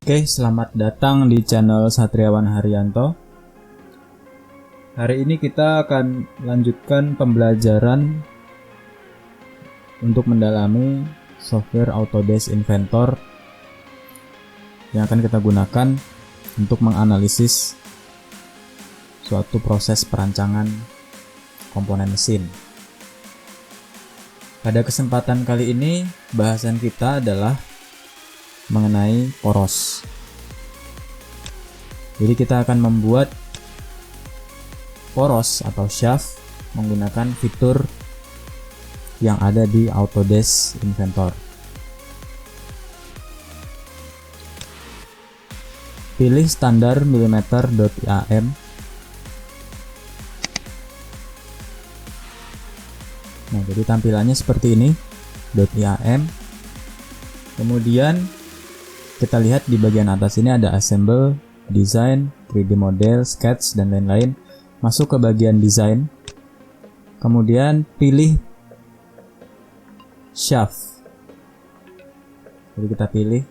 Oke, selamat datang di channel Satriawan Haryanto. Hari ini kita akan lanjutkan pembelajaran untuk mendalami software Autodesk Inventor yang akan kita gunakan untuk menganalisis suatu proses perancangan komponen mesin. Pada kesempatan kali ini, bahasan kita adalah mengenai poros. Jadi kita akan membuat poros atau shaft menggunakan fitur yang ada di Autodesk Inventor. Pilih standar mm.IAM. Nah, jadi tampilannya seperti ini, .IAM. Kemudian kita lihat di bagian atas ini ada assemble, design, 3D model, sketch, dan lain-lain. Masuk ke bagian design. Kemudian pilih shaft. Jadi kita pilih.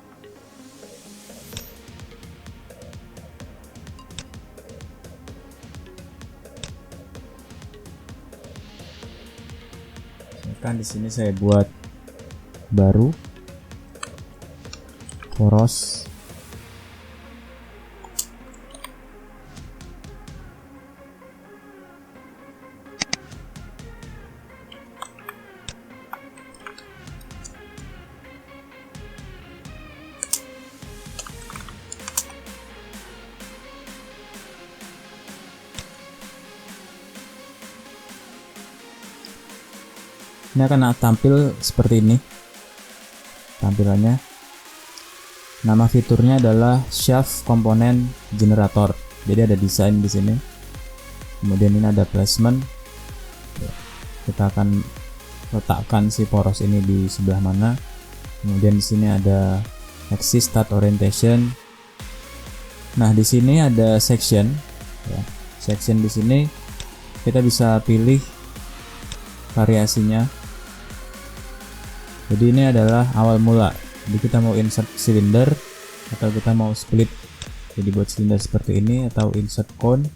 Kan di sini saya buat baru poros. Ini akan tampil seperti ini tampilannya. Nama fiturnya adalah Shaft Component Generator. Jadi ada desain di sini. Kemudian ini ada placement. Kita akan letakkan si poros ini di sebelah mana. Kemudian di sini ada axis start orientation. Nah, di sini ada section. Ya. Section di sini kita bisa pilih variasinya. Jadi ini adalah awal mula. Jadi kita mau insert silinder atau kita mau split. Jadi buat silinder seperti ini atau insert cone.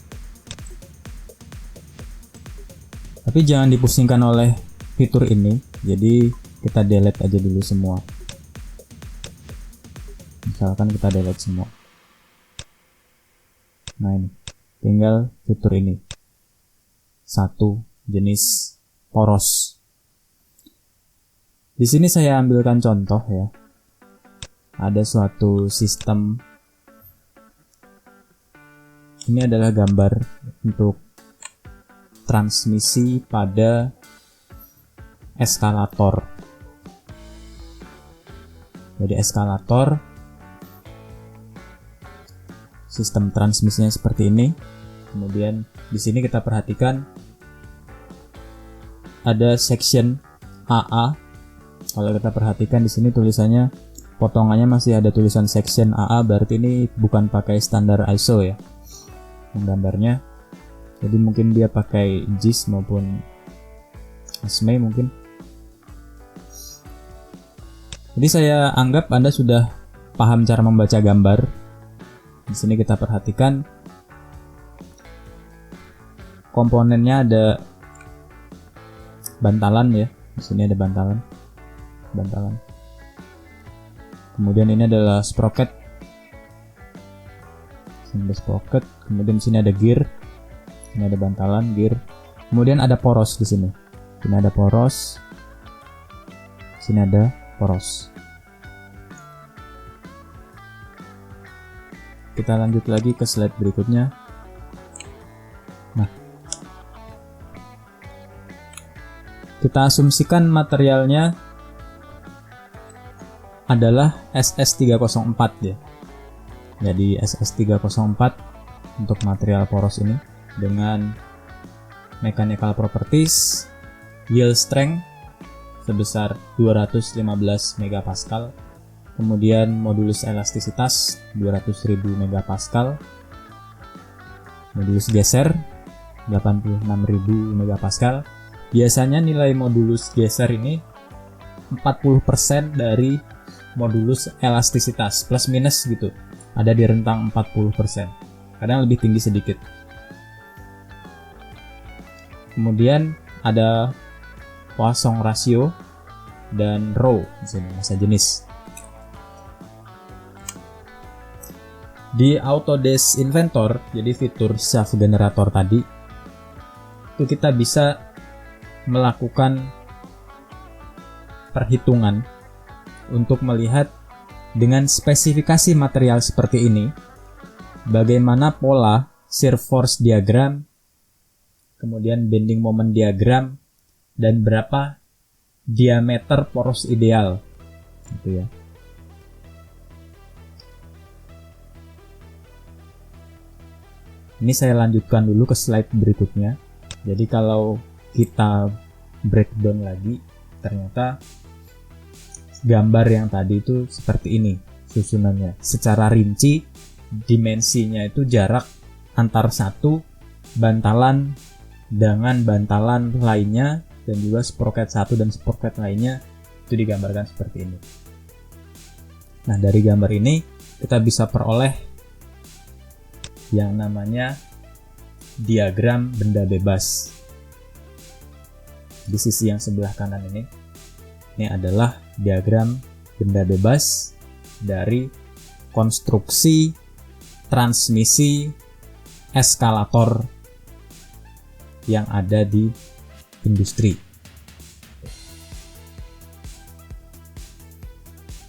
Tapi jangan dipusingkan oleh fitur ini. Jadi kita delete aja dulu semua. Misalkan kita delete semua. Nah, ini tinggal fitur ini. Satu jenis poros. Di sini saya ambilkan contoh ya. Ada suatu sistem. Ini adalah gambar untuk transmisi pada eskalator. Jadi eskalator, sistem transmisinya seperti ini. Kemudian di sini kita perhatikan ada section AA. Kalau kita perhatikan di sini tulisannya, potongannya masih ada tulisan section AA, berarti ini bukan pakai standar ISO ya menggambarnya. Jadi mungkin dia pakai JIS maupun ASME mungkin. Jadi saya anggap Anda sudah paham cara membaca gambar. Di sini kita perhatikan komponennya ada bantalan ya. Di sini ada bantalan. Kemudian ini adalah sprocket. Sini ada sprocket. Kemudian di sini ada gear. Ini ada bantalan, gear. Kemudian ada poros di sini. Sini ada poros. Sini ada poros. Kita lanjut lagi ke slide berikutnya. Nah, kita asumsikan materialnya adalah SS304 ya. Jadi SS304 untuk material poros ini dengan mechanical properties, yield strength sebesar 215 MPa, kemudian modulus elastisitas 200.000 MPa, modulus geser 86.000 MPa. Biasanya nilai modulus geser ini 40% dari modulus elastisitas, plus minus gitu. ada di rentang 40%, kadang lebih tinggi sedikit. Kemudian ada Poisson ratio dan row di sini, massa jenis. Di Autodesk Inventor, jadi fitur shaft generator tadi, itu kita bisa melakukan perhitungan untuk melihat dengan spesifikasi material seperti ini, bagaimana pola shear force diagram, kemudian bending moment diagram, dan berapa diameter poros ideal, gitu ya. Ini saya lanjutkan dulu ke slide berikutnya. Jadi kalau kita breakdown lagi, ternyata gambar yang tadi itu seperti ini susunannya. Secara rinci, dimensinya itu jarak antar satu bantalan dengan bantalan lainnya, dan juga sproket satu dan sproket lainnya itu digambarkan seperti ini. Nah, dari gambar ini kita bisa peroleh yang namanya diagram benda bebas. Di sisi yang sebelah kanan ini adalah diagram benda bebas dari konstruksi transmisi eskalator yang ada di industri.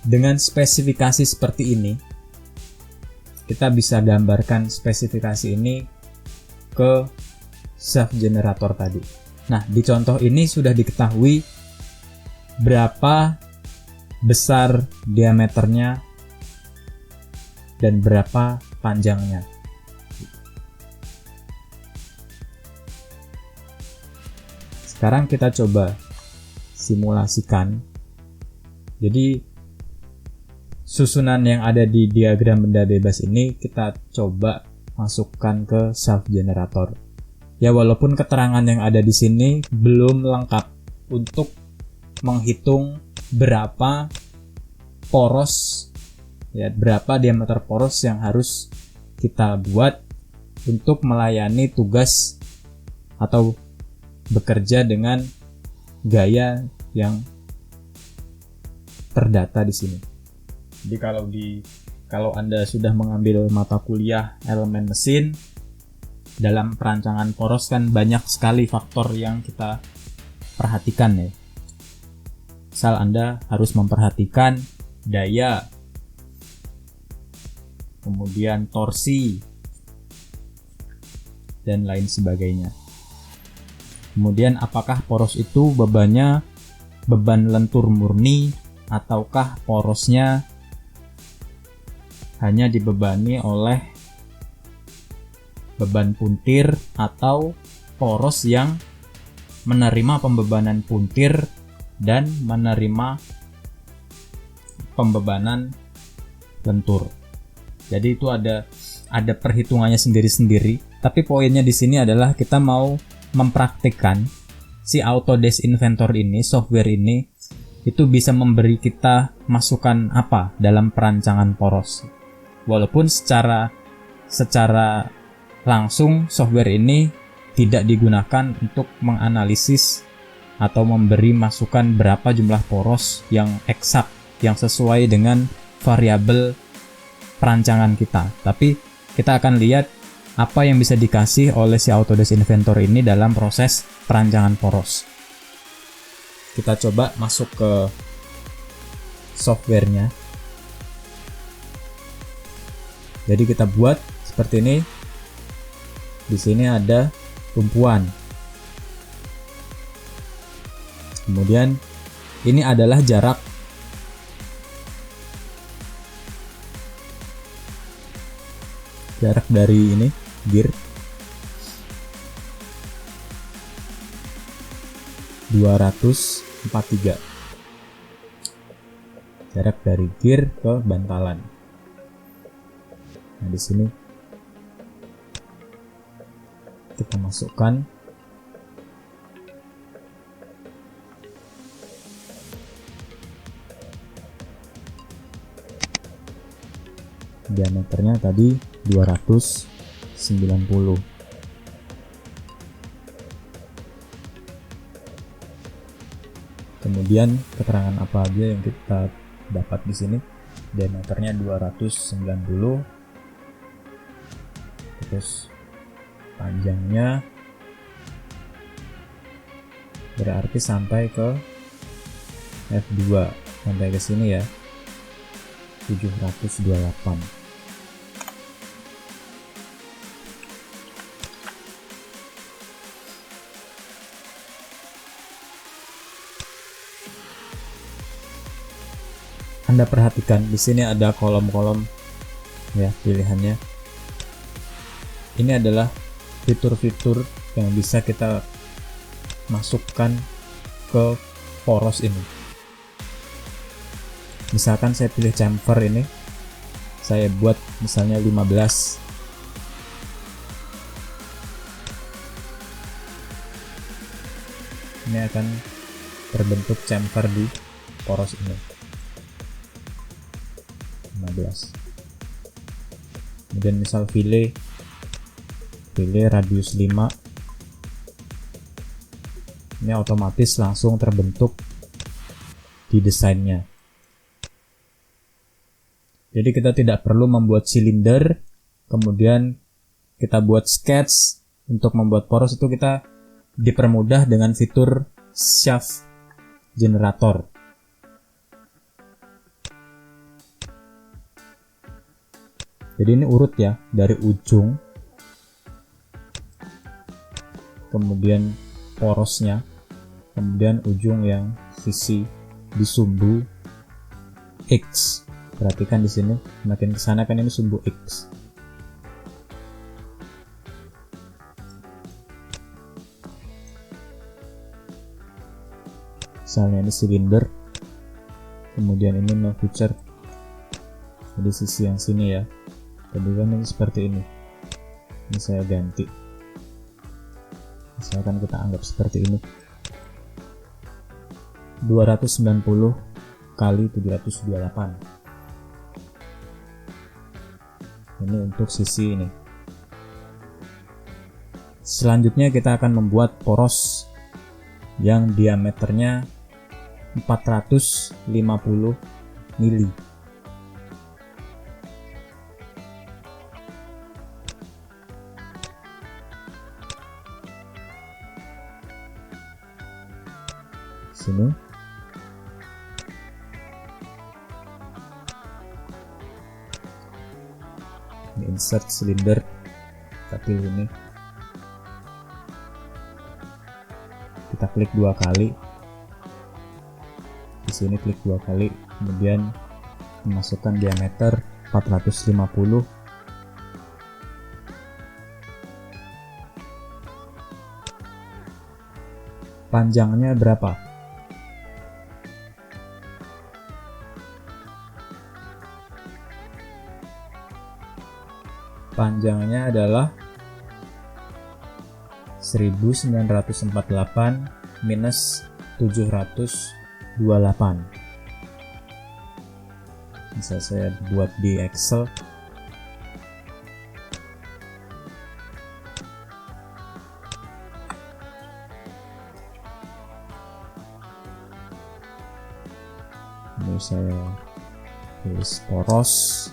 Dengan spesifikasi seperti ini, kita bisa gambarkan spesifikasi ini ke shaft generator tadi. Nah, di contoh ini sudah diketahui berapa besar diameternya dan berapa panjangnya. Sekarang kita coba simulasikan. Jadi susunan yang ada di diagram benda bebas ini kita coba masukkan ke shaft generator. Ya, walaupun keterangan yang ada di sini belum lengkap untuk menghitung berapa poros, ya, berapa diameter poros yang harus kita buat untuk melayani tugas atau bekerja dengan gaya yang terdata di sini. Jadi kalau Anda sudah mengambil mata kuliah elemen mesin, dalam perancangan poros kan banyak sekali faktor yang kita perhatikan ya. Misal Anda harus memperhatikan daya, kemudian torsi, dan lain sebagainya. Kemudian apakah poros itu bebannya beban lentur murni, ataukah porosnya hanya dibebani oleh beban puntir, atau poros yang menerima pembebanan puntir dan menerima pembebanan lentur. Jadi itu ada perhitungannya sendiri-sendiri. Tapi poinnya di sini adalah kita mau mempraktikkan si Autodesk Inventor ini, software ini, itu bisa memberi kita masukan apa dalam perancangan poros. Walaupun secara langsung software ini tidak digunakan untuk menganalisis atau memberi masukan berapa jumlah poros yang eksak, yang sesuai dengan variabel perancangan kita. Tapi kita akan lihat apa yang bisa dikasih oleh si Autodesk Inventor ini dalam proses perancangan poros. Kita coba masuk ke softwarenya. Jadi kita buat seperti ini. Di sini ada tumpuan. Kemudian ini adalah jarak dari ini gear 243, jarak dari gear ke bantalan. Nah, di sini kita masukkan diameternya tadi 290. Kemudian keterangan apa aja yang kita dapat di sini? Diameternya 290, terus panjangnya berarti sampai ke F2, sampai ke sini ya, 728. Anda perhatikan di sini ada kolom-kolom ya pilihannya. Ini adalah fitur-fitur yang bisa kita masukkan ke poros ini. Misalkan saya pilih chamfer ini, saya buat misalnya 15. Ini akan terbentuk chamfer di poros ini. 15. Kemudian misal fillet radius 5, ini otomatis langsung terbentuk di desainnya. Jadi kita tidak perlu membuat silinder, kemudian kita buat sketch. Untuk membuat poros itu kita dipermudah dengan fitur shaft generator. Jadi ini urut ya, dari ujung, kemudian porosnya, kemudian ujung yang sisi di sumbu X. Perhatikan di sini, makin kesana kan ini sumbu X. Misalnya ini silinder, kemudian ini no feature, jadi sisi yang sini ya. Tadi kan ini seperti ini. Ini saya ganti. Misalkan kita anggap seperti ini. 290 kali 728. Ini untuk sisi ini. Selanjutnya kita akan membuat poros yang diameternya 450 mili. Sini ini insert silinder, kita pilih ini, kita klik 2 kali di sini, klik 2 kali, kemudian memasukkan diameter 450. Panjangnya berapa? Panjangnya adalah 1948 minus 728. Bisa saya buat di Excel. Ini saya tulis poros.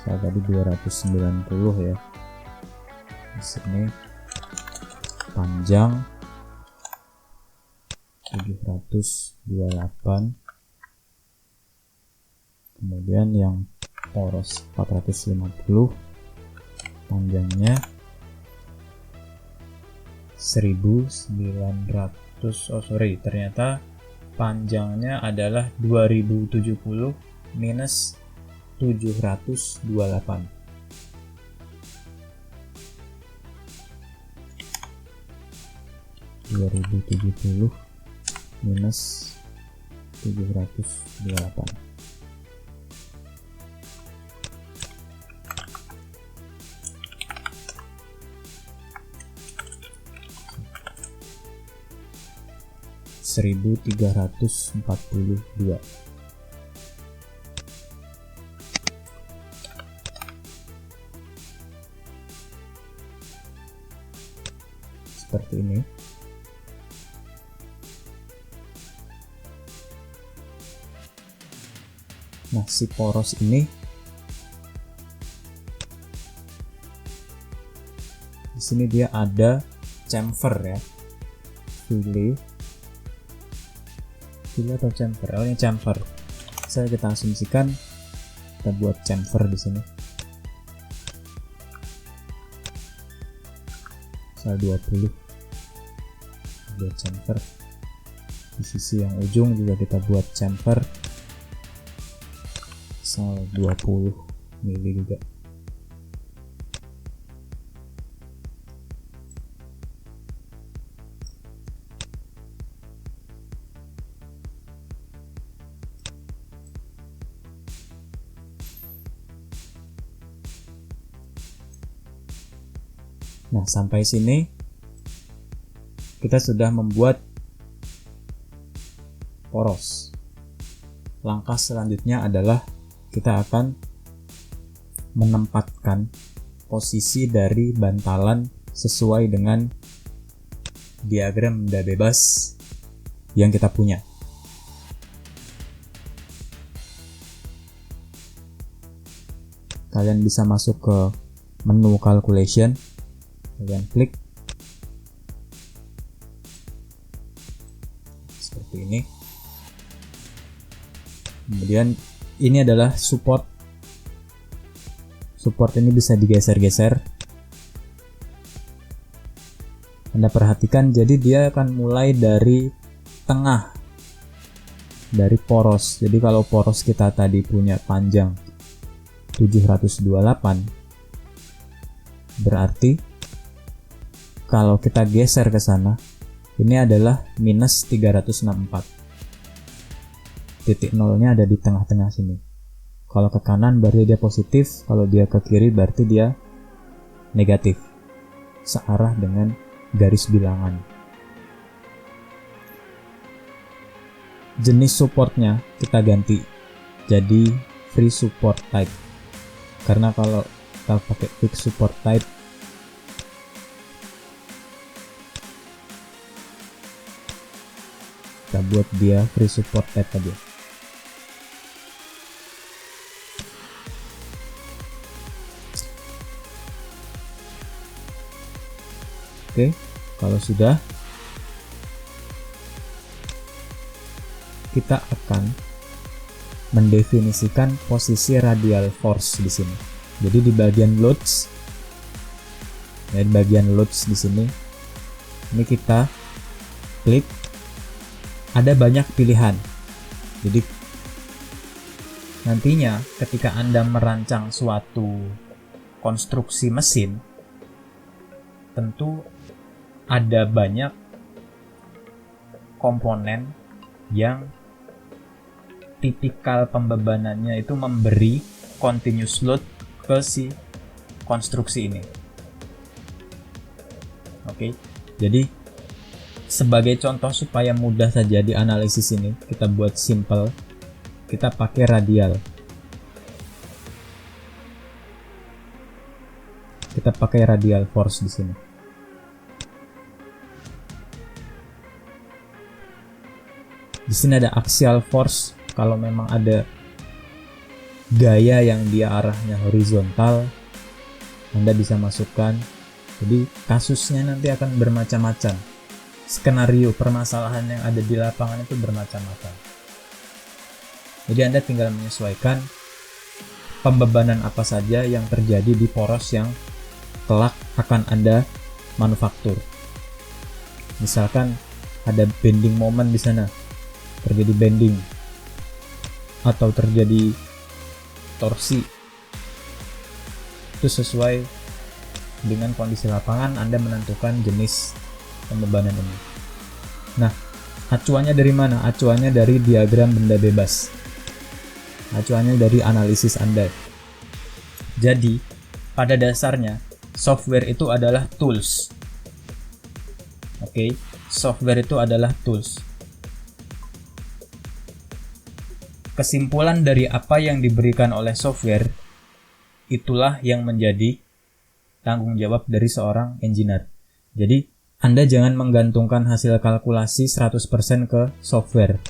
Saya tadi 290 ya. Di sini panjang 728. Kemudian yang poros 450, panjangnya 1900. Ternyata panjangnya adalah 2070 minus 728. minus 728. 1342. Seperti ini. Nah, si poros ini di sini dia ada chamfer ya. File atau chamfer? Oh, ini chamfer. Kita asumsikan kita buat chamfer di sini. Misal 20. Buat chamfer. Di sisi yang ujung juga kita buat chamfer. Misal 20 mili juga. Nah, sampai sini kita sudah membuat poros. Langkah selanjutnya adalah kita akan menempatkan posisi dari bantalan sesuai dengan diagram benda bebas yang kita punya. Kalian bisa masuk ke menu calculation, kalian klik seperti ini. Kemudian ini adalah support. Support ini bisa digeser-geser. Anda perhatikan, jadi dia akan mulai dari tengah, dari poros. Jadi kalau poros kita tadi punya panjang 728, berarti kalau kita geser ke sana, ini adalah minus 364. Titik nolnya ada di tengah-tengah sini. Kalau ke kanan berarti dia positif, kalau dia ke kiri berarti dia negatif. Searah dengan garis bilangan. Jenis supportnya kita ganti jadi free support type. Karena kalau kita pakai fixed support type, kita buat dia free support type aja. Oke, kalau sudah, kita akan mendefinisikan posisi radial force di sini. Jadi di bagian loads, ya, di bagian loads di sini, ini kita klik. Ada banyak pilihan. Jadi nantinya ketika Anda merancang suatu konstruksi mesin, tentu ada banyak komponen yang tipikal pembebanannya itu memberi continuous load ke si konstruksi ini. Oke, jadi sebagai contoh supaya mudah saja di analisis ini, kita buat simple, kita pakai radial. Kita pakai radial force di sini. Di sini ada axial force. Kalau memang ada gaya yang dia arahnya horizontal, Anda bisa masukkan. Jadi kasusnya nanti akan bermacam-macam. Skenario permasalahan yang ada di lapangan itu bermacam-macam. Jadi Anda tinggal menyesuaikan pembebanan apa saja yang terjadi di poros yang kelak akan Anda manufaktur. Misalkan ada bending moment di sana, terjadi bending atau terjadi torsi, itu sesuai dengan kondisi lapangan Anda menentukan jenis pembebanan ini. Nah, acuannya dari mana? Acuannya dari diagram benda bebas. Acuannya dari analisis Anda. Jadi, pada dasarnya software itu adalah tools. Oke, software itu adalah tools. kesimpulan dari apa yang diberikan oleh software itulah yang menjadi tanggung jawab dari seorang engineer. Jadi, Anda jangan menggantungkan hasil kalkulasi 100% ke software.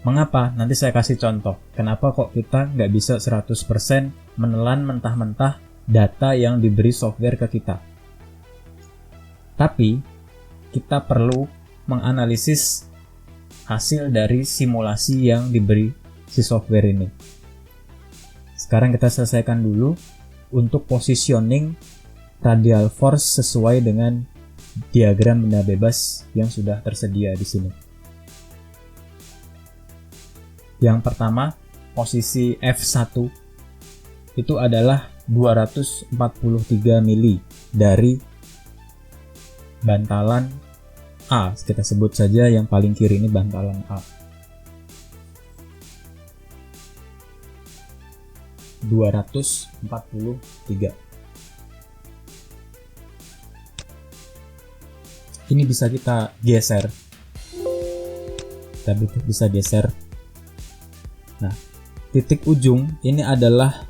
Mengapa? Nanti saya kasih contoh. Kenapa kok kita nggak bisa 100% menelan mentah-mentah data yang diberi software ke kita. Tapi, kita perlu menganalisis hasil dari simulasi yang diberi si software ini. Sekarang kita selesaikan dulu untuk positioning radial force sesuai dengan diagram benda bebas yang sudah tersedia di sini. Yang pertama, posisi F1 itu adalah 243 mili dari bantalan A. Kita sebut saja yang paling kiri ini bantalan A. 243. Ini bisa kita geser. Kita bisa geser. Nah, titik ujung ini adalah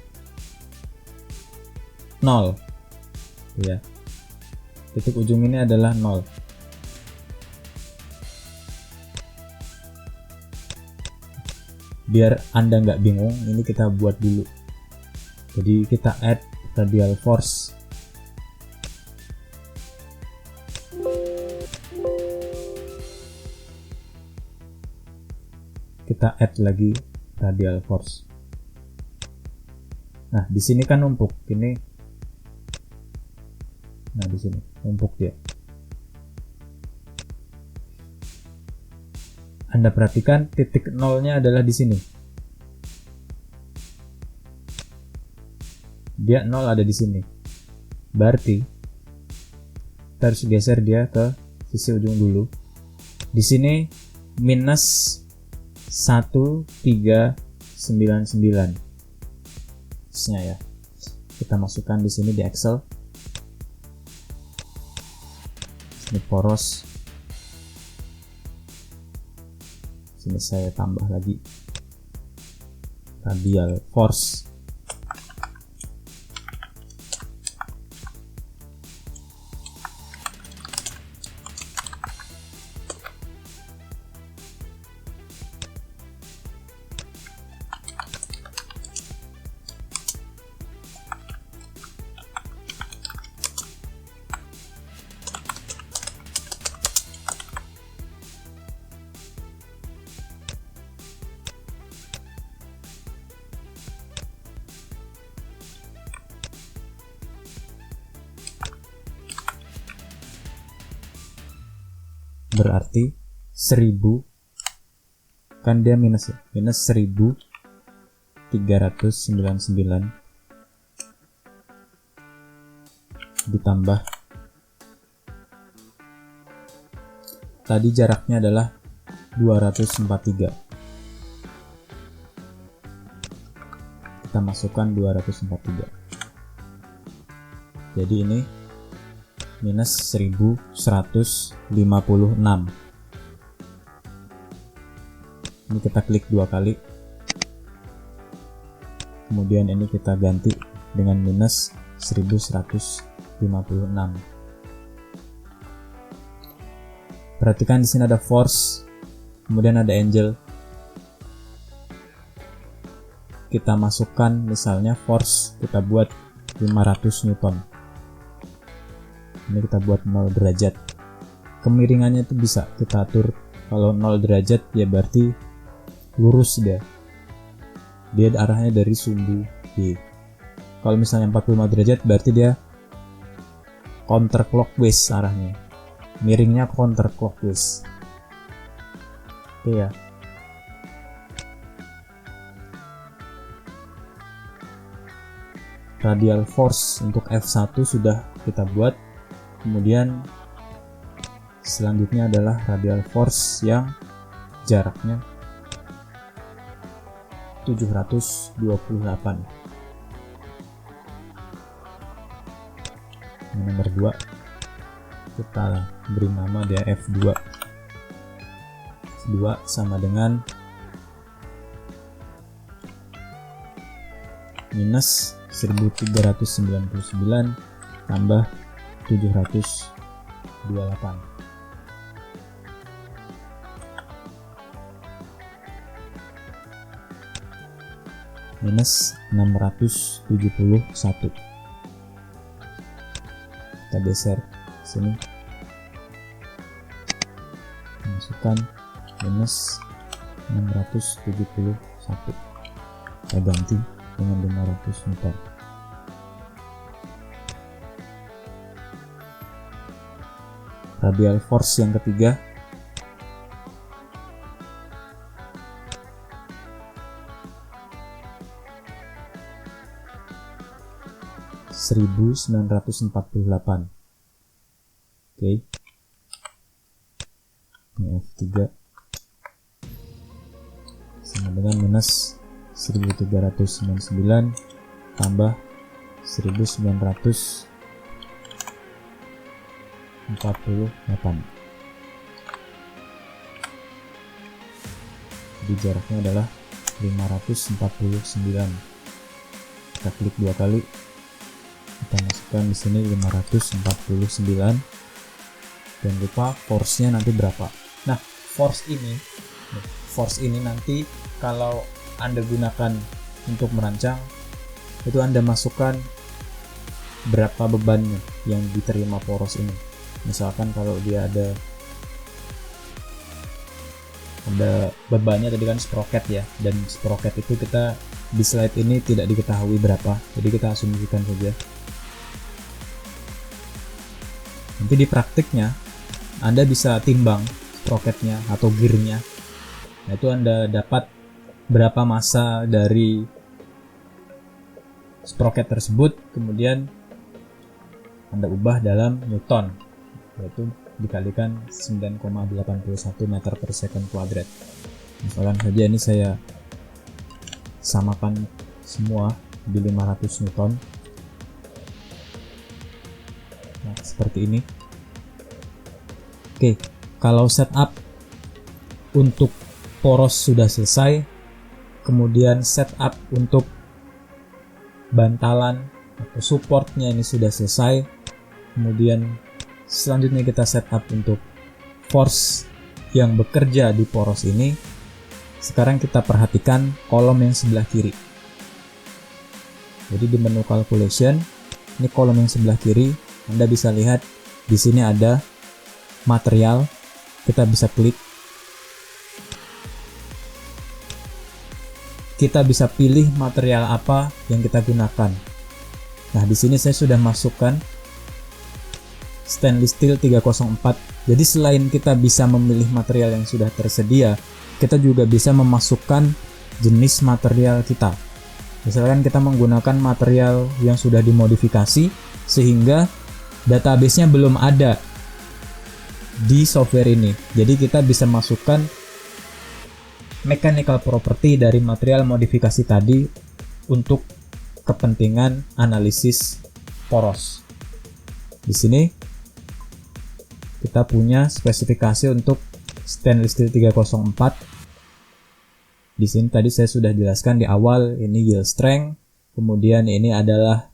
0. Ya. Titik ujung ini adalah 0. Biar Anda nggak bingung, ini kita buat dulu. Jadi kita add radial force. Kita add lagi radial force. Nah, di sini kan numpuk. Ini. Nah, di sini numpuk dia. Anda perhatikan titik nolnya adalah di sini. Dia 0 ada di sini. Berarti kita harus geser dia ke sisi ujung dulu. Di sini minus 1399. Ya. Kita masukkan di sini di Excel. Ini poros. Sini saya tambah lagi radial force. Berarti 1000 kan dia minus ya, minus 1399 ditambah tadi jaraknya adalah 243. Kita masukkan 243. Jadi ini minus 1156. Ini kita klik 2 kali. Kemudian ini kita ganti dengan minus 1156. Perhatikan di sini ada force, kemudian ada angle. Kita masukkan misalnya force kita buat 500 Newton. Ini kita buat 0 derajat. Kemiringannya itu bisa kita atur. Kalau 0 derajat ya berarti lurus dia. Dia arahnya dari sumbu B. Kalau misalnya 45 derajat berarti dia counterclockwise arahnya. Miringnya counterclockwise. Oke ya. Radial force untuk F1 sudah kita buat. Kemudian selanjutnya adalah radial force yang jaraknya 728. Ini nomor 2. Kita beri nama dia F2. F2 sama dengan minus 1399 tambah 728. Minus 671. Kita geser sini, masukkan minus 671, kita ganti dengan 500 Newton. Radial force yang ketiga, (1948). Oke. Ini F3 sama dengan minus 1399 tambah 1948. Jadi jaraknya adalah 549. Kita klik 2 kali. Kita masukkan di sini 549. Dan lupa force-nya nanti berapa. Nah, force ini nanti kalau Anda gunakan untuk merancang, itu Anda masukkan berapa bebannya yang diterima poros ini. Misalkan kalau dia ada bebannya tadi kan sprocket ya, dan sprocket itu kita di slide ini tidak diketahui berapa, jadi kita asumsikan saja. Nanti di praktiknya Anda bisa timbang sprocketnya atau gearnya. Nah, itu Anda dapat berapa massa dari sprocket tersebut, kemudian Anda ubah dalam Newton, yaitu dikalikan 9,81 meter per second kuadrat. Misalkan saja ini saya samakan semua di 500 Newton. Nah, seperti ini. Oke, kalau setup untuk poros sudah selesai, kemudian setup untuk bantalan atau supportnya ini sudah selesai, kemudian selanjutnya kita setup untuk force yang bekerja di poros ini. Sekarang kita perhatikan kolom yang sebelah kiri. Jadi di menu calculation, ini kolom yang sebelah kiri, Anda bisa lihat di sini ada material. Kita bisa klik, kita bisa pilih material apa yang kita gunakan. Nah, di sini saya sudah masukkan stainless steel 304. Jadi selain kita bisa memilih material yang sudah tersedia, kita juga bisa memasukkan jenis material kita. Misalkan kita menggunakan material yang sudah dimodifikasi sehingga database-nya belum ada di software ini. Jadi kita bisa masukkan mechanical property dari material modifikasi tadi untuk kepentingan analisis poros. Di sini kita punya spesifikasi untuk stainless steel 304. Di sini tadi saya sudah jelaskan di awal, ini yield strength, kemudian ini adalah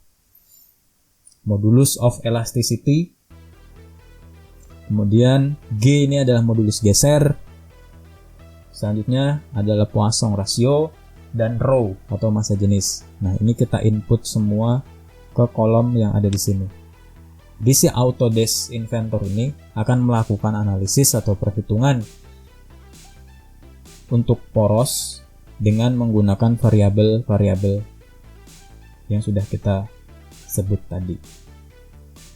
modulus of elasticity, kemudian G ini adalah modulus geser, selanjutnya adalah Poisson ratio, dan rho atau massa jenis. Nah, ini kita input semua ke kolom yang ada di sini. Di si Autodesk Inventor ini akan melakukan analisis atau perhitungan untuk poros dengan menggunakan variabel-variabel yang sudah kita sebut tadi.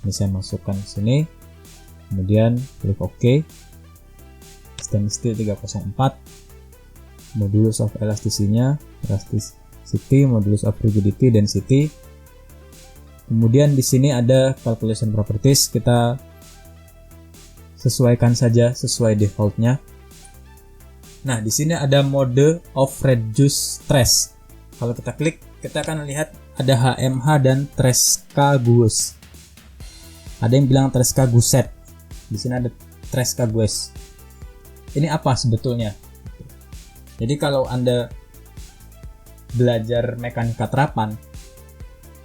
Ini saya masukkan ke sini, kemudian klik OK. Stainless steel 304, modulus of elasticity-nya, modulus of rigidity, density. Kemudian di sini ada calculation properties, kita sesuaikan saja sesuai defaultnya. Nah, di sini ada mode of reduced stress. Kalau kita klik, kita akan lihat ada HMH dan Tresca Guess. Ada yang bilang Tresca Gusset. Di sini ada Tresca Guess. Ini apa sebetulnya? Jadi kalau Anda belajar mekanika terapan,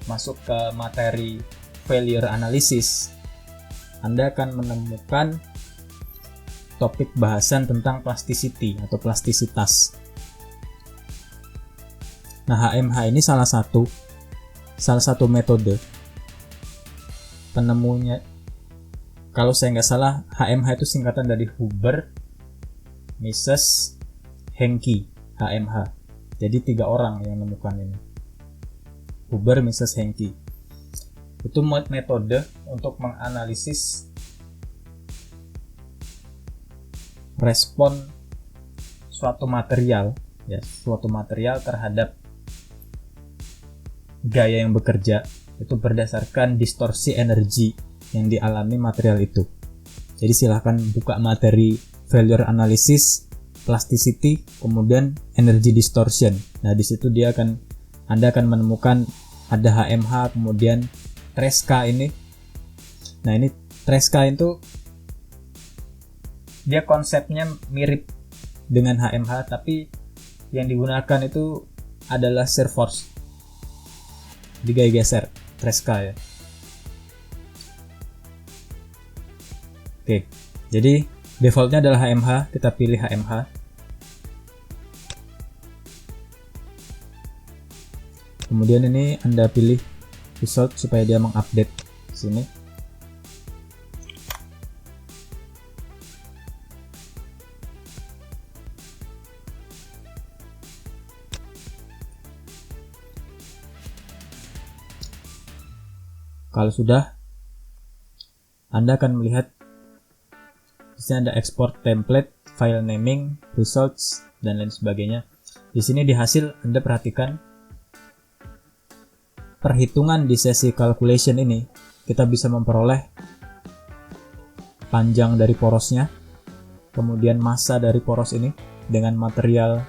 masuk ke materi failure analysis, Anda akan menemukan topik bahasan tentang plasticity atau plastisitas. Nah, HMH ini salah satu metode. Penemunya, kalau saya nggak salah, HMH itu singkatan dari Huber, Mises, Henke, HMH. Jadi 3 orang yang menemukan ini. Huber, Mises, Henke. Itu metode untuk menganalisis respon suatu material terhadap gaya yang bekerja, itu berdasarkan distorsi energi yang dialami material itu. Jadi silahkan buka materi failure analysis, plasticity, kemudian energy distortion. Nah, di situ Anda akan menemukan ada HMH, kemudian Tresca ini. Nah, ini Tresca itu dia konsepnya mirip dengan HMH, tapi yang digunakan itu adalah shear force, gaya geser, Tresca ya. Oke, jadi defaultnya adalah HMH, kita pilih HMH. Kemudian ini Anda pilih result supaya dia mengupdate sini. Kalau sudah, Anda akan melihat di sini ada export template, file naming, results, dan lain sebagainya. Di sini di hasil Anda perhatikan perhitungan di sesi calculation ini, kita bisa memperoleh panjang dari porosnya, kemudian massa dari poros ini dengan material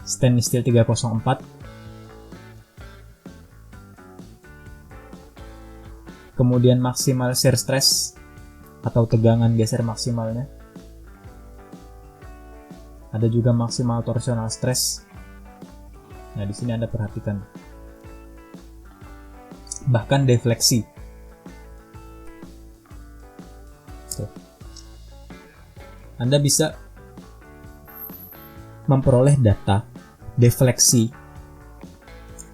stainless steel 304, kemudian maksimal shear stress atau tegangan geser maksimalnya. Ada juga maksimal torsional stress. Nah, di sini Anda perhatikan. Bahkan defleksi. Tuh. Anda bisa memperoleh data defleksi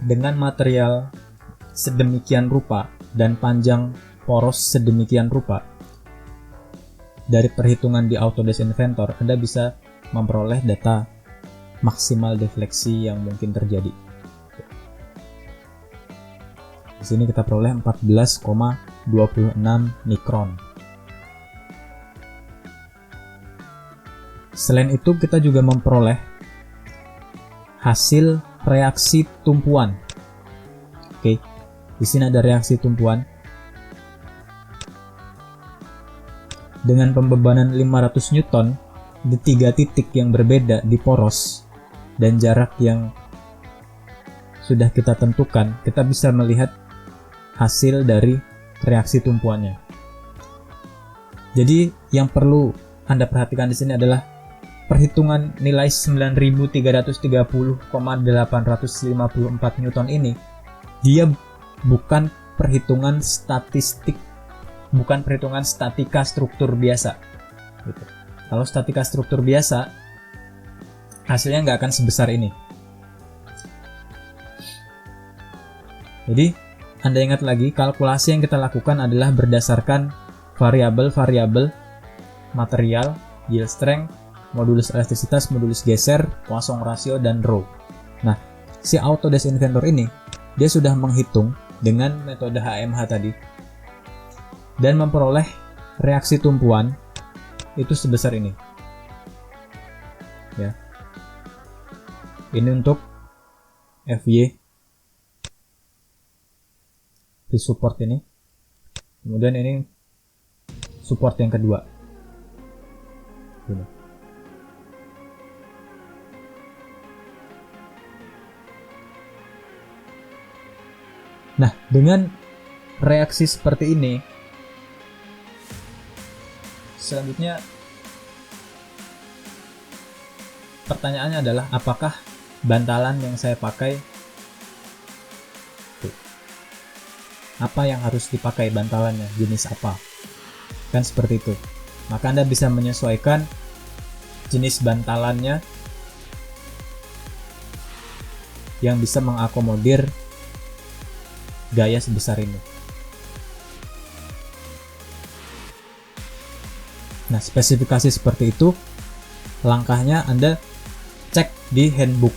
dengan material sedemikian rupa dan panjang poros sedemikian rupa. Dari perhitungan di Autodesk Inventor, Anda bisa memperoleh data maksimal defleksi yang mungkin terjadi. Di sini kita peroleh 14,26 mikron. Selain itu, kita juga memperoleh hasil reaksi tumpuan. Oke. Di sini ada reaksi tumpuan dengan pembebanan 500 Newton di 3 titik yang berbeda di poros dan jarak yang sudah kita tentukan. Kita bisa melihat hasil dari reaksi tumpuannya. Jadi yang perlu Anda perhatikan di sini adalah perhitungan nilai 9.330,854 Newton ini. Dia bukan perhitungan statika struktur biasa. Gitu. Kalau statika struktur biasa, hasilnya nggak akan sebesar ini. Jadi, Anda ingat lagi, kalkulasi yang kita lakukan adalah berdasarkan variabel-variabel material, yield strength, modulus elastisitas, modulus geser, Poisson ratio, dan rho. Nah, si Autodesk Inventor ini, dia sudah menghitung dengan metode HMH tadi dan memperoleh reaksi tumpuan itu sebesar ini ya. Ini untuk FY di support ini, kemudian ini support yang kedua ini. Nah, dengan reaksi seperti ini, selanjutnya pertanyaannya adalah apakah bantalan yang saya pakai apa yang harus dipakai bantalannya, jenis apa. Kan seperti itu. Maka Anda bisa menyesuaikan jenis bantalannya yang bisa mengakomodir gaya sebesar ini. Nah, spesifikasi seperti itu, langkahnya Anda cek di handbook.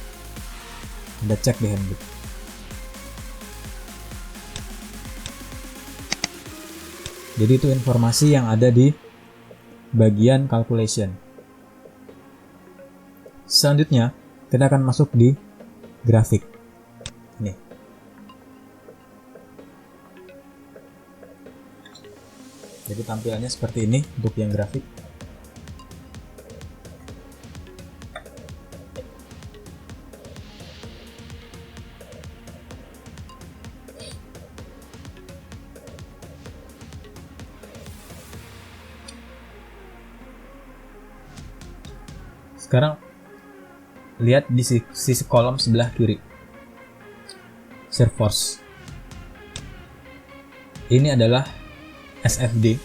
Anda cek di handbook. Jadi itu informasi yang ada di bagian calculation. Selanjutnya, kita akan masuk di grafik. Nih. Jadi tampilannya seperti ini untuk yang grafik. Sekarang lihat di sisi kolom sebelah kiri, shear force. Ini adalah SFD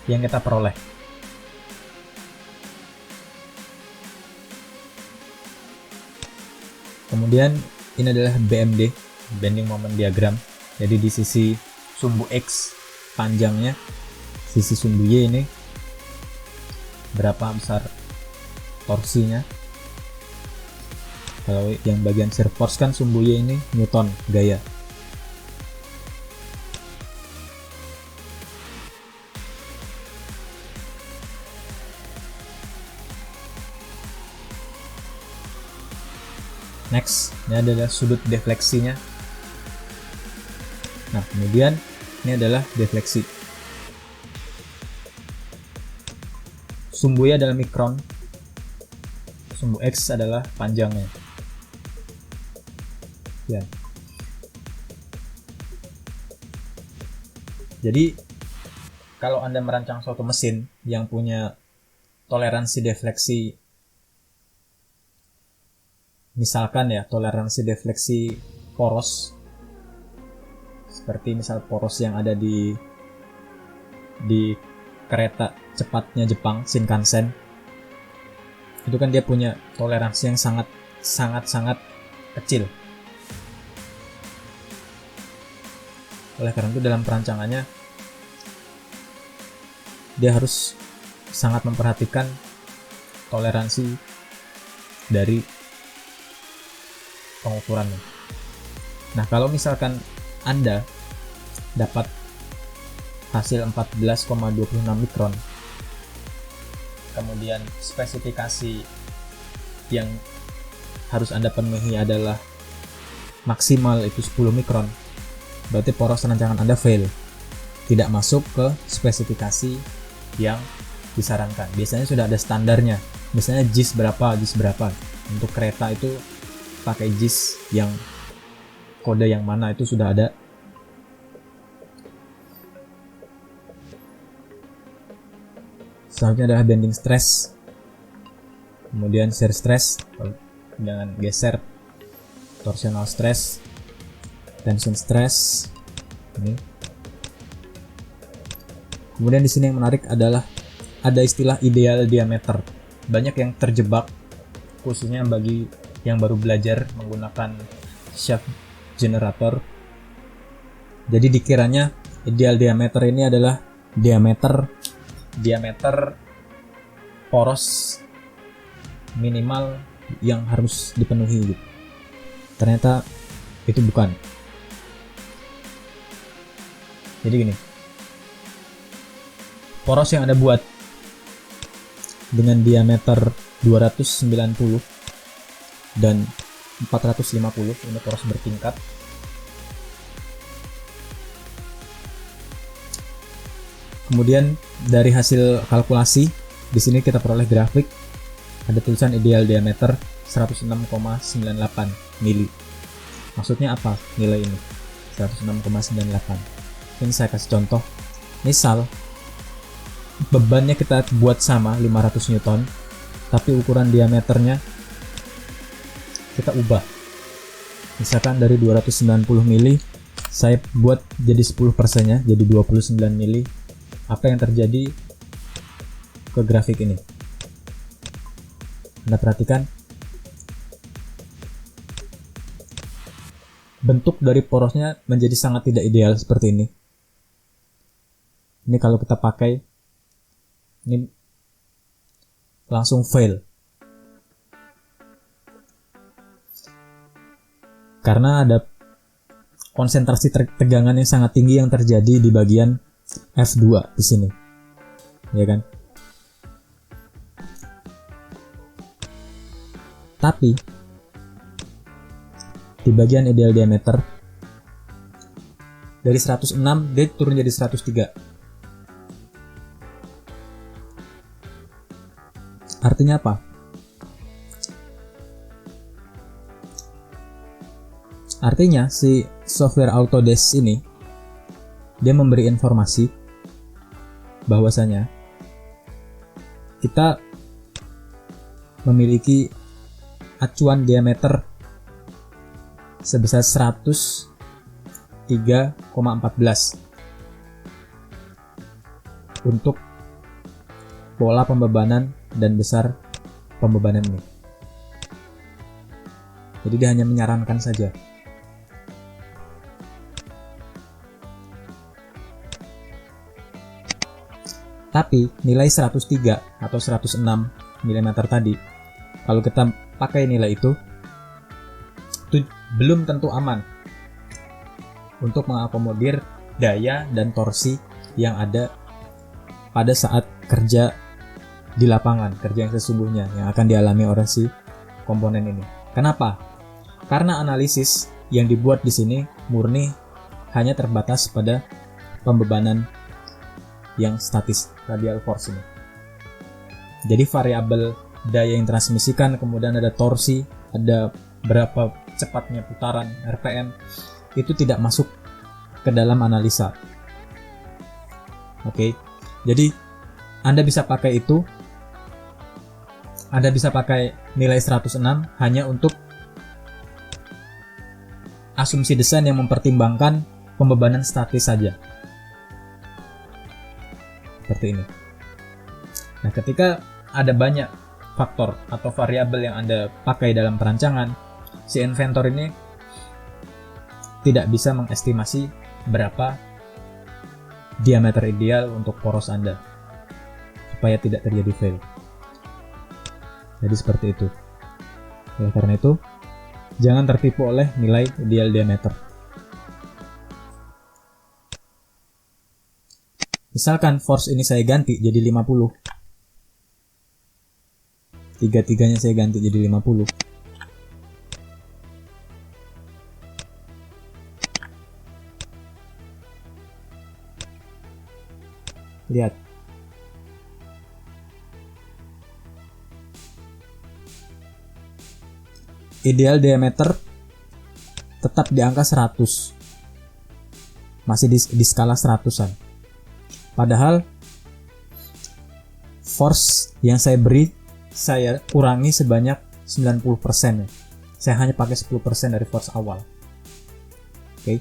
yang kita peroleh. Kemudian ini adalah BMD, bending moment diagram. Jadi di sisi sumbu X panjangnya, sisi sumbu Y ini berapa besar torsinya. Kalau yang bagian shear force kan sumbu Y ini Newton gaya. Next, ini adalah sudut defleksinya. Nah, kemudian ini adalah defleksi. Sumbu Y adalah mikron, sumbu X adalah panjangnya. Ya. Jadi, kalau Anda merancang suatu mesin yang punya toleransi defleksi, misalkan ya, toleransi defleksi poros, seperti misal poros yang ada di kereta cepatnya Jepang, Shinkansen, itu kan dia punya toleransi yang sangat kecil. Oleh karena itu dalam perancangannya dia harus sangat memperhatikan toleransi dari pengukurannya. Nah, kalau misalkan Anda dapat hasil 14,26 mikron, kemudian spesifikasi yang harus Anda penuhi adalah maksimal itu 10 mikron, berarti poros rancangan Anda fail, tidak masuk ke spesifikasi yang disarankan. Biasanya sudah ada standarnya, misalnya JIS berapa. Untuk kereta itu pakai JIS yang kode yang mana itu sudah ada. Selanjutnya adalah bending stress, kemudian shear stress dengan geser, torsional stress, tension stress. Ini. Kemudian di sini yang menarik adalah ada istilah ideal diameter. Banyak yang terjebak, khususnya bagi yang baru belajar menggunakan shaft generator. Jadi dikiranya ideal diameter ini adalah diameter poros minimal yang harus dipenuhi gitu. Ternyata itu bukan. Jadi gini, poros yang Anda buat dengan diameter 290 dan 450, ini poros bertingkat. Kemudian dari hasil kalkulasi di sini kita peroleh grafik, ada tulisan ideal diameter 106,98 mili. Maksudnya apa nilai ini? 106,98. Ini saya kasih contoh. Misal bebannya kita buat sama 500 Newton, tapi ukuran diameternya kita ubah. Misalkan dari 290 mili saya buat jadi 10%-nya, jadi 29 mili. Apa yang terjadi ke grafik ini? Anda perhatikan bentuk dari porosnya menjadi sangat tidak ideal seperti ini. Ini kalau kita pakai, ini langsung fail. Karena ada konsentrasi tegangan yang sangat tinggi yang terjadi di bagian F2 di sini. Ya kan? Tapi di bagian ideal diameter dari 106 dia turun jadi 103. Artinya apa? Artinya si software Autodesk ini dia memberi informasi bahwasanya kita memiliki acuan diameter sebesar 103,14 untuk pola pembebanan dan besar pembebanan ini. Jadi dia hanya menyarankan saja. Tapi nilai 103 atau 106 mm tadi, kalau kita pakai nilai itu belum tentu aman untuk mengakomodir daya dan torsi yang ada pada saat kerja di lapangan, kerja yang sesungguhnya yang akan dialami oleh si komponen ini. Kenapa? Karena analisis yang dibuat di sini murni hanya terbatas pada pembebanan yang statis, radial force ini. Jadi variabel daya yang transmisikan, kemudian ada torsi, ada berapa cepatnya putaran RPM, itu tidak masuk ke dalam analisa. Oke. Jadi Anda bisa pakai itu. Anda bisa pakai nilai 106 hanya untuk asumsi desain yang mempertimbangkan pembebanan statis saja. Seperti ini. Nah, ketika ada banyak faktor atau variabel yang Anda pakai dalam perancangan, si inventor ini tidak bisa mengestimasi berapa diameter ideal untuk poros Anda supaya tidak terjadi fail. Jadi seperti itu. Oleh karena itu, jangan tertipu oleh nilai ideal diameter. Misalkan force ini saya ganti jadi 50. Tiga-tiganya saya ganti jadi 50. Lihat. Ideal diameter tetap di angka 100. Masih di skala 100-an. Padahal force yang saya beri saya kurangi sebanyak 90%. Saya hanya pakai 10% dari force awal. Oke.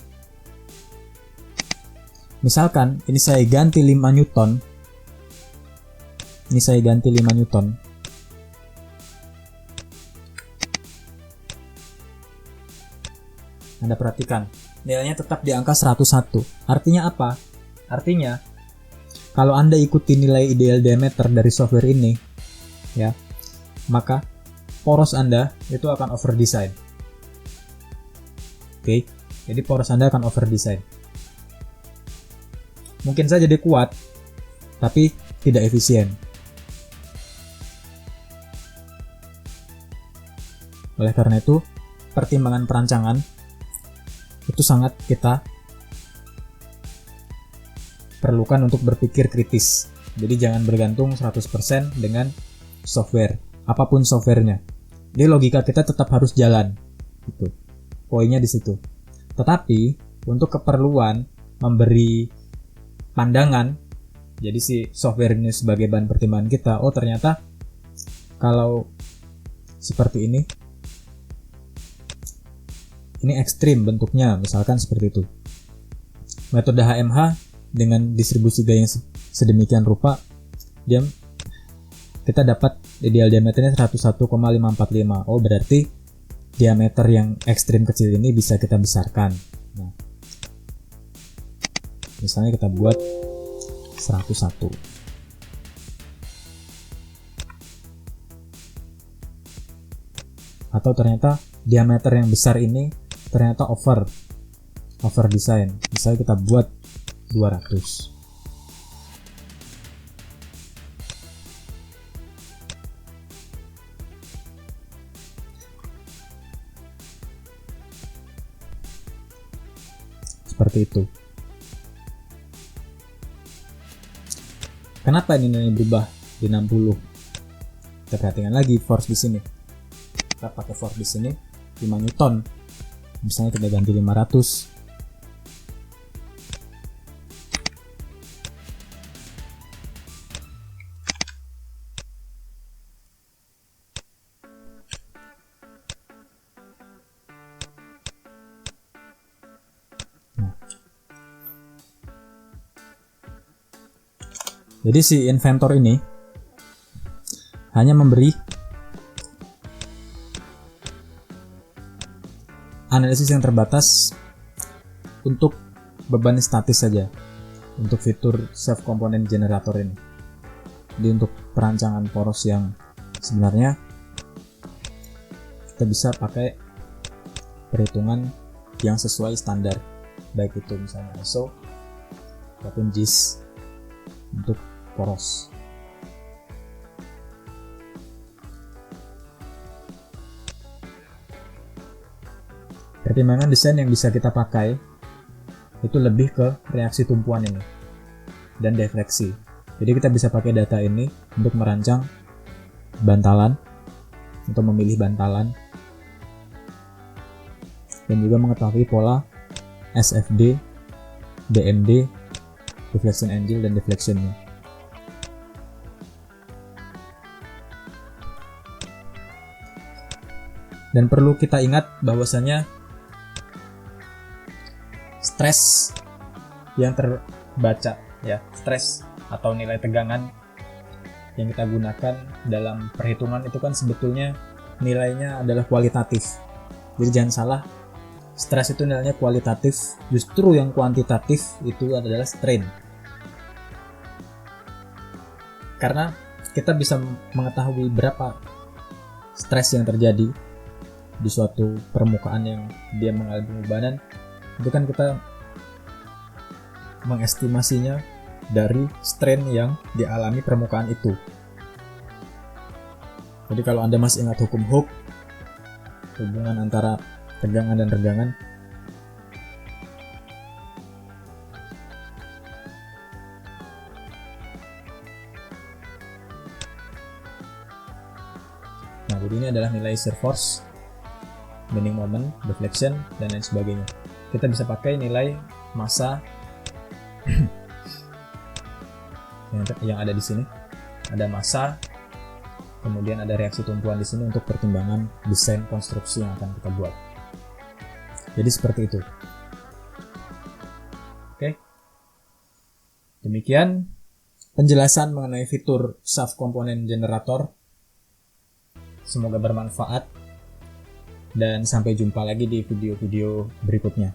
Misalkan ini saya ganti 5 Newton. Ini saya ganti 5 Newton. Anda perhatikan, nilainya tetap di angka 101. Artinya apa? Artinya kalau Anda ikuti nilai ideal diameter dari software ini, ya, maka poros Anda itu akan over design. Oke, jadi poros Anda akan over design. Mungkin saja dia kuat, tapi tidak efisien. Oleh karena itu, pertimbangan perancangan itu sangat kita perlukan untuk berpikir kritis. Jadi jangan bergantung 100% dengan software, apapun softwarenya. Jadi logika kita tetap harus jalan. Gitu. Poinnya di situ. Tetapi untuk keperluan memberi pandangan, jadi si software ini sebagai bahan pertimbangan kita, oh ternyata kalau seperti ini ekstrim bentuknya, misalkan seperti itu. metode HMH dengan distribusi gaya yang sedemikian rupa, kita dapat ideal diameternya 101,545. Oh, berarti diameter yang ekstrim kecil ini bisa kita besarkan. Nah, misalnya kita buat 101. Atau ternyata diameter yang besar ini ternyata over design. Misalnya kita buat 200. Seperti itu. Kenapa ini nilainya berubah di 60? Kita perhatikan lagi force di sini. Kita pakai force di sini 5 Newton. Misalnya kita ganti 500. Jadi si inventor ini hanya memberi analisis yang terbatas untuk beban statis saja untuk fitur self component generator ini. Jadi untuk perancangan poros yang sebenarnya kita bisa pakai perhitungan yang sesuai standar, baik itu misalnya ISO ataupun JIS untuk poros. Pertimbangan desain yang bisa kita pakai itu lebih ke reaksi tumpuan ini dan defleksi. Jadi kita bisa pakai data ini untuk merancang bantalan, untuk memilih bantalan, dan juga mengetahui pola SFD, DMD, deflection angle, dan deflectionnya. Dan perlu kita ingat bahwasanya stres yang terbaca, ya, stres atau nilai tegangan yang kita gunakan dalam perhitungan itu kan sebetulnya nilainya adalah kualitatif. Jadi jangan salah, stres itu nilainya kualitatif, justru yang kuantitatif itu adalah strain. Karena kita bisa mengetahui berapa stres yang terjadi di suatu permukaan yang dia mengalami pembebanan, itu kan kita mengestimasinya dari strain yang dialami permukaan itu. Jadi kalau Anda masih ingat hukum Hooke, hubungan antara tegangan dan regangan, nah jadi ini adalah nilai shear force, bending moment, deflection, dan lain sebagainya. Kita bisa pakai nilai massa yang ada di sini. Ada massa, kemudian ada reaksi tumpuan di sini untuk pertimbangan desain konstruksi yang akan kita buat. Jadi seperti itu. Oke. Demikian penjelasan mengenai fitur shaft component generator. Semoga bermanfaat. Dan sampai jumpa lagi di video-video berikutnya.